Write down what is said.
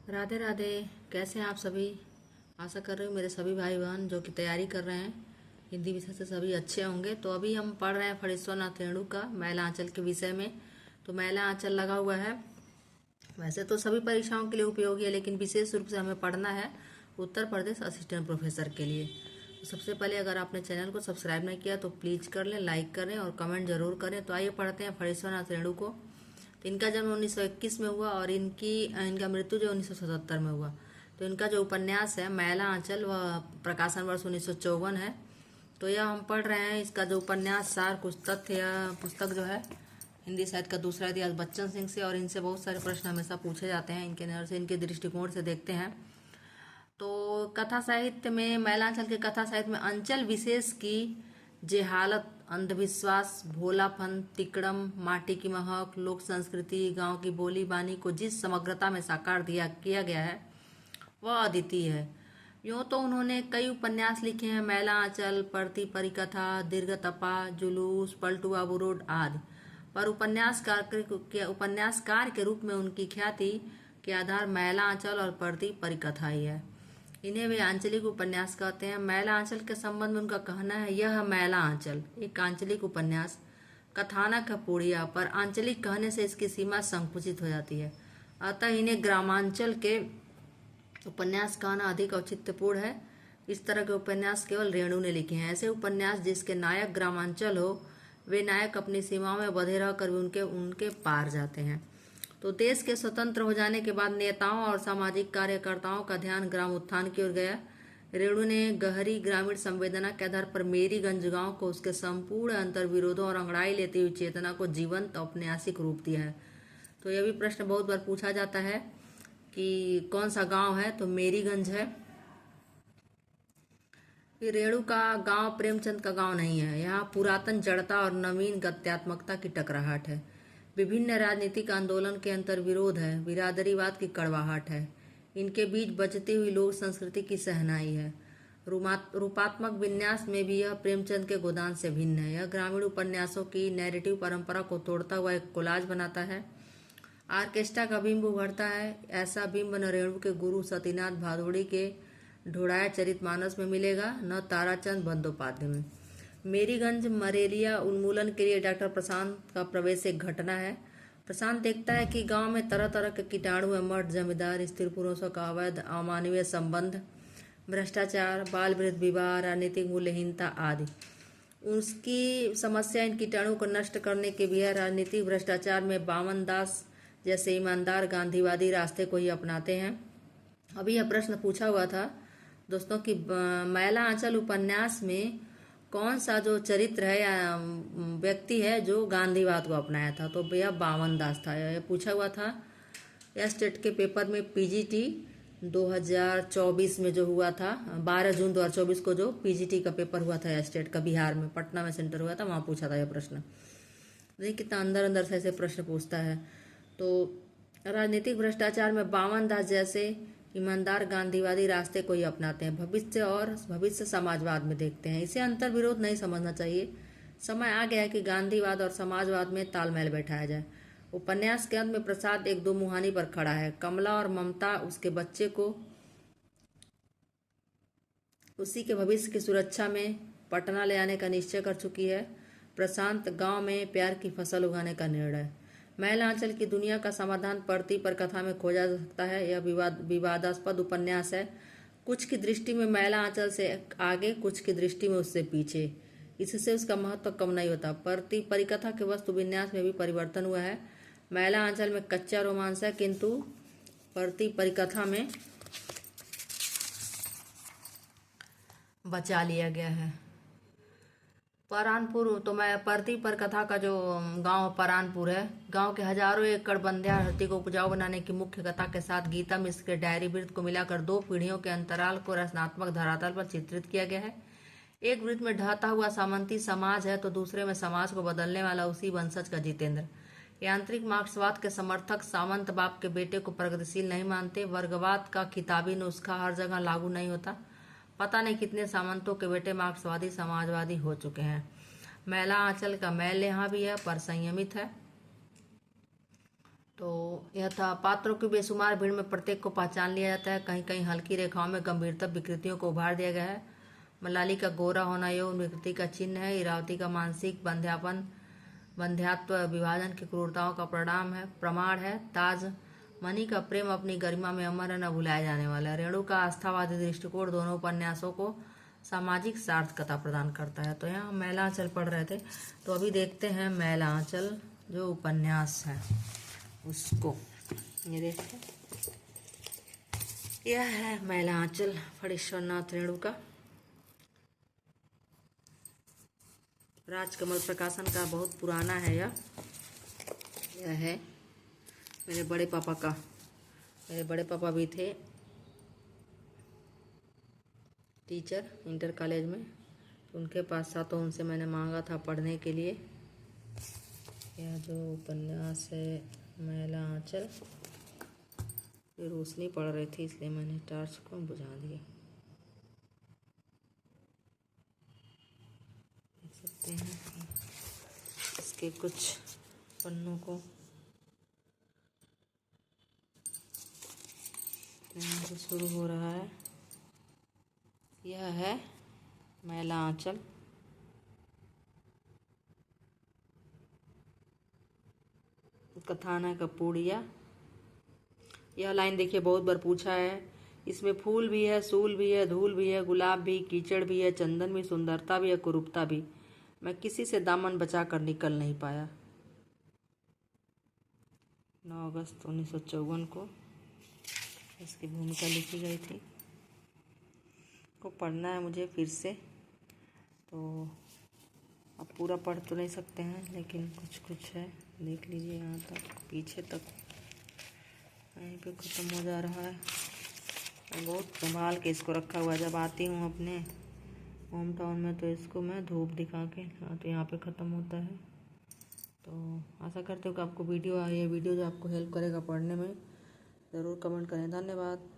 राधे राधे। कैसे हैं आप सभी। आशा कर रही हूँ मेरे सभी भाई बहन जो कि तैयारी कर रहे हैं हिंदी विषय से सभी अच्छे होंगे। तो अभी हम पढ़ रहे हैं फणीश्वरनाथ रेणु का मैला आंचल के विषय में। तो मैला आंचल लगा हुआ है। वैसे तो सभी परीक्षाओं के लिए उपयोगी है, लेकिन विशेष रूप से हमें पढ़ना है उत्तर प्रदेश असिस्टेंट प्रोफेसर के लिए। तो सबसे पहले अगर आपने चैनल को सब्सक्राइब नहीं किया तो प्लीज़ कर लें, लाइक करें और कमेंट जरूर करें। तो आइए पढ़ते हैं फणीश्वरनाथ रेणु को। तो इनका जन्म 1921 में हुआ और इनका मृत्यु जो 1977 में हुआ। तो इनका जो उपन्यास है मैला आंचल वह प्रकाशन वर्ष 1954 है। तो यह हम पढ़ रहे हैं। इसका जो उपन्यास सार कुछ तथ्य, यह पुस्तक जो है हिंदी साहित्य का दूसरा इतिहास बच्चन सिंह से, और इनसे बहुत सारे प्रश्न हमेशा पूछे जाते हैं। इनके नज़र से इनके दृष्टिकोण से देखते हैं। तो कथा साहित्य में मैलांचल के कथा साहित्य में अंचल विशेष की जेहालत, अंधविश्वास, भोलापन, तिकड़म, माटी की महक, लोक संस्कृति, गांव की बोली बानी को जिस समग्रता में साकार किया गया है वह अद्वितीय है। यूँ तो उन्होंने कई उपन्यास लिखे हैं, मैला आंचल, परती परिकथा, दीर्घतपा, जुलूस, पलटू बाबू रोड आदि। पर उपन्यासकार के रूप में उनकी ख्याति के आधार मैला आंचल और परती परिकथा ही है। इन्हें वे आंचलिक उपन्यास कहते हैं। मैला आंचल के संबंध में उनका कहना है, यह मैला आंचल एक आंचलिक उपन्यास कथानक है पूर्णिया, पर आंचलिक कहने से इसकी सीमा संकुचित हो जाती है। अतः इन्हें ग्रामांचल के उपन्यास कहना अधिक औचित्यपूर्ण है। इस तरह के उपन्यास केवल रेणु ने लिखे हैं। ऐसे उपन्यास जिसके नायक ग्रामांचल हो, वे नायक अपनी सीमाओं में बंधे रहकर भी उनके उनके पार जाते हैं। तो देश के स्वतंत्र हो जाने के बाद नेताओं और सामाजिक कार्यकर्ताओं का ध्यान ग्राम उत्थान की ओर गया। रेणु ने गहरी ग्रामीण संवेदना के आधार पर मेरीगंज गांव को उसके संपूर्ण अंतर्विरोधों और अंगड़ाई लेती हुई चेतना को जीवंत औपन्यासिक रूप दिया है। तो यह भी प्रश्न बहुत बार पूछा जाता है कि कौन सा गांव है, तो मेरीगंज है। फिर रेणु का गांव प्रेमचंद का गांव नहीं है। यहाँ पुरातन जड़ता और नवीन गत्यात्मकता की टकराहट है। विभिन्न राजनीतिक आंदोलन के अंतर्विरोध है। बिरादरीवाद की कड़वाहट है। इनके बीच बचती हुई लोक संस्कृति की सहनाई है। रूपात्मक विन्यास में भी यह प्रेमचंद के गोदान से भिन्न है। यह ग्रामीण उपन्यासों की नैरेटिव परंपरा को तोड़ता हुआ एक कोलाज बनाता है। आर्केस्ट्रा का बिंब उभरता है। ऐसा बिंब न रेणु के गुरु सतीनाथ भादुड़ी के ढोड़ाया चरितमानस में मिलेगा, न ताराचंद बंदोपाध्याय में। मेरीगंज मलेरिया उन्मूलन के लिए डॉक्टर प्रशांत का प्रवेश एक घटना है। प्रशांत देखता है कि गांव में तरह तरह के कीटाणु हैं, मर्द जमींदार, स्त्री पुरुषों का अवैध अमानवीय संबंध, भ्रष्टाचार, बाल वृद्ध विवाह, राजनीतिक मूल्यहीनता आदि। उसकी समस्या इन कीटाणु को नष्ट करने की भी है। राजनीतिक भ्रष्टाचार में बामन दास जैसे ईमानदार गांधीवादी रास्ते को ही अपनाते हैं। अभी यह प्रश्न पूछा हुआ था दोस्तों कि मैला आंचल उपन्यास में कौन सा जो चरित्र है या व्यक्ति है जो गांधीवाद को अपनाया था, तो यह बावन दास था। यह पूछा हुआ था यह स्टेट के पेपर में पीजीटी 2024 में जो हुआ था, 12 जून 2024 को जो पीजीटी का पेपर हुआ था स्टेट का, बिहार में पटना में सेंटर हुआ था, वहाँ पूछा था यह प्रश्न। देखिए कितना अंदर अंदर से ऐसे प्रश्न पूछता है। तो राजनीतिक भ्रष्टाचार में बावन दास जैसे ईमानदार गांधीवादी रास्ते को ही अपनाते हैं। भविष्य समाजवाद में देखते हैं। इसे अंतर विरोध नहीं समझना चाहिए। समय आ गया है कि गांधीवाद और समाजवाद में तालमेल बैठाया जाए। उपन्यास के अंत में प्रसाद एक दो मुहानी पर खड़ा है। कमला और ममता उसके बच्चे को उसी के भविष्य की सुरक्षा में पटना ले आने का निश्चय कर चुकी है। प्रशांत गांव में प्यार की फसल उगाने का निर्णय। मैला आंचल की दुनिया का समाधान परती पर कथा में खोजा जा सकता है। यह विवादास्पद उपन्यास है। कुछ की दृष्टि में मैला आंचल से आगे, कुछ की दृष्टि में उससे पीछे। इससे उसका महत्व कम नहीं होता। परती परिकथा के वस्तु विन्यास में भी परिवर्तन हुआ है। मैला आंचल में कच्चा रोमांस है, किंतु परती परिकथा में बचा लिया गया है। परानपुर, तो मैं परती पर कथा का जो गांव परानपुर है, गांव के हजारों एकड़ बंध्या धरती को उपजाऊ बनाने की मुख्य कथा के साथ गीता मिश्र के डायरी वृत्त को मिलाकर 2 पीढ़ियों के अंतराल को रचनात्मक धरातल पर चित्रित किया गया है। एक वृत्त में ढहता हुआ सामंती समाज है, तो दूसरे में समाज को बदलने वाला उसी वंशज का जितेंद्र। यांत्रिक मार्क्सवाद के समर्थक सामंत बाप के बेटे को प्रगतिशील नहीं मानते। वर्गवाद का खिताबी नुस्खा हर जगह लागू नहीं होता। पता नहीं कितने सामंतों के बेटे मार्क्सवादी समाजवादी हो चुके हैं। मैला आंचल का मैल यहाँ भी है, पर संयमित है। तो यह था, पात्रों की बेशुमार भीड़ में प्रत्येक को पहचान लिया जाता है। कहीं कहीं हल्की रेखाओं में गंभीरता विकृतियों को उभार दिया गया है। मलाली का गोरा होना यौन विकृति का चिन्ह है। इरावती का मानसिक बंध्यात्व विभाजन की क्रूरताओं का प्रमाण है। ताज मनी का प्रेम अपनी गरिमा में अमर है, न भुलाया जाने वाला है। रेणु का आस्थावादी दृष्टिकोण दोनों उपन्यासों को सामाजिक सार्थकता प्रदान करता है। तो यहाँ हम मैला आंचल पढ़ रहे थे, तो अभी देखते हैं मैला आंचल जो उपन्यास है उसको। ये देखते, यह है मैला आंचल फणीश्वरनाथ रेणु का। राजकमल प्रकाशन का बहुत पुराना है यह है मेरे बड़े पापा का। मेरे बड़े पापा भी थे टीचर इंटर कॉलेज में, तो उनके पास था, तो उनसे मैंने मांगा था पढ़ने के लिए। यह जो उपन्यास है मैला आंचल, ये रोशनी पड़ रही थी इसलिए मैंने टॉर्च को बुझा दिया। देख सकते हैं इसके कुछ पन्नों को। यहाँ से शुरू हो रहा है। यह है मैला आंचल। कथानक पूड़िया। यह लाइन देखिए, बहुत बार पूछा है। इसमें फूल भी है, सूल भी है, धूल भी है, गुलाब भी, कीचड़ भी है, चंदन भी, सुंदरता भी है, कुरूपता भी। मैं किसी से दामन बचा कर निकल नहीं पाया। 9 अगस्त 1954 को इसकी भूमिका लिखी गई थी। को पढ़ना है मुझे फिर से, तो अब पूरा पढ़ तो नहीं सकते हैं, लेकिन कुछ कुछ है, देख लीजिए। यहाँ तक, पीछे तक, यहीं पे ख़त्म हो जा रहा है। मैं बहुत संभाल के इसको रखा हुआ है। जब आती हूँ अपने होम टाउन में तो इसको मैं धूप दिखा के, तो यहाँ पे ख़त्म होता है। तो आशा करते हो कि आपको ये वीडियो जो आपको हेल्प करेगा पढ़ने में, ज़रूर कमेंट करें। धन्यवाद।